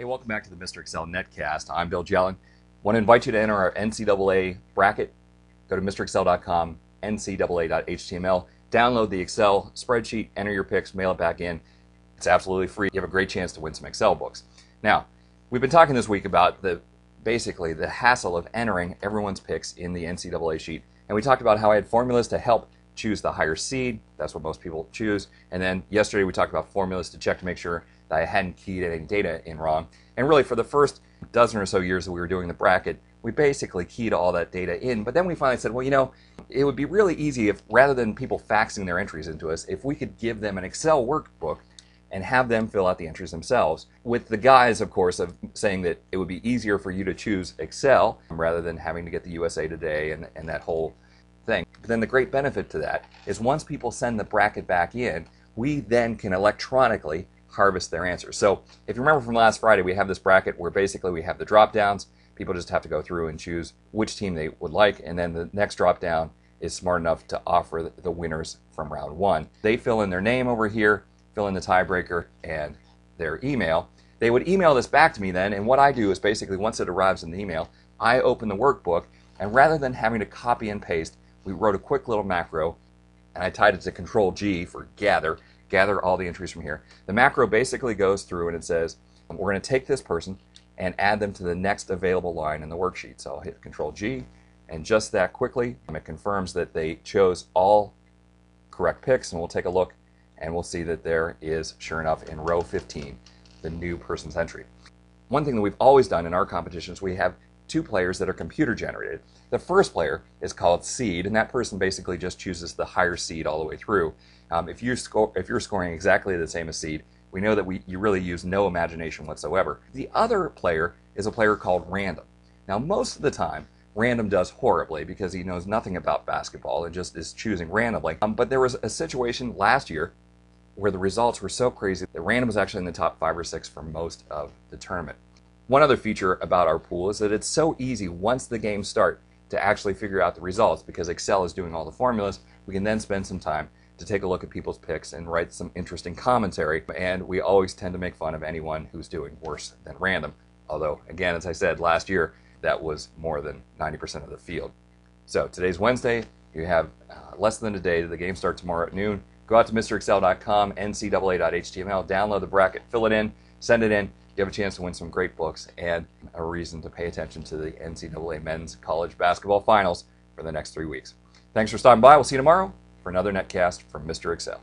Hey, welcome back to the Mr. Excel Netcast. I'm Bill Jelen. Want to invite you to enter our NCAA bracket. Go to MrExcel.com, ncaa.html. Download the Excel spreadsheet, enter your picks, mail it back in. It's absolutely free. You have a great chance to win some Excel books. Now, we've been talking this week about basically the hassle of entering everyone's picks in the NCAA sheet. And we talked about how I had formulas to help choose the higher seed. That's what most people choose. And then yesterday we talked about formulas to check to make sure that I hadn't keyed any data in wrong. And really for the first dozen or so years that we were doing the bracket, we basically keyed all that data in. But then we finally said, well, you know, it would be really easy if, rather than people faxing their entries into us, if we could give them an Excel workbook and have them fill out the entries themselves, with the guise, of course, of saying that it would be easier for you to choose Excel rather than having to get the USA Today and that whole thing. But then the great benefit to that is once people send the bracket back in, we then can electronically harvest their answers. So if you remember from last Friday, we have this bracket where basically we have the drop downs. People just have to go through and choose which team they would like, and then the next drop down is smart enough to offer the winners from round one. They fill in their name over here, fill in the tiebreaker and their email. They would email this back to me then, and what I do is basically once it arrives in the email, I open the workbook, and rather than having to copy and paste, we wrote a quick little macro, and I tied it to Control G for gather all the entries from here. The macro basically goes through and it says, we're going to take this person and add them to the next available line in the worksheet. So I'll hit Control G, and just that quickly, it confirms that they chose all correct picks, and we'll take a look, and we'll see that there is, sure enough, in row 15, the new person's entry. One thing that we've always done in our competitions, we have two players that are computer generated. The first player is called seed, and that person basically just chooses the higher seed all the way through. If you're scoring exactly the same as seed, we know that you really use no imagination whatsoever. The other player is a player called random. Now, most of the time, random does horribly because he knows nothing about basketball and just is choosing randomly. But there was a situation last year where the results were so crazy that random was actually in the top 5 or 6 for most of the tournament. One other feature about our pool is that it's so easy once the games start to actually figure out the results because Excel is doing all the formulas. We can then spend some time to take a look at people's picks and write some interesting commentary, and we always tend to make fun of anyone who's doing worse than random. Although, again, as I said, last year, that was more than 90% of the field. So today's Wednesday. You have less than a day. The game starts tomorrow at noon. Go out to MrExcel.com, ncaa.html, download the bracket, fill it in, send it in. You have a chance to win some great books and a reason to pay attention to the NCAA men's college basketball finals for the next 3 weeks. Thanks for stopping by. We'll see you tomorrow for another netcast from Mr. Excel.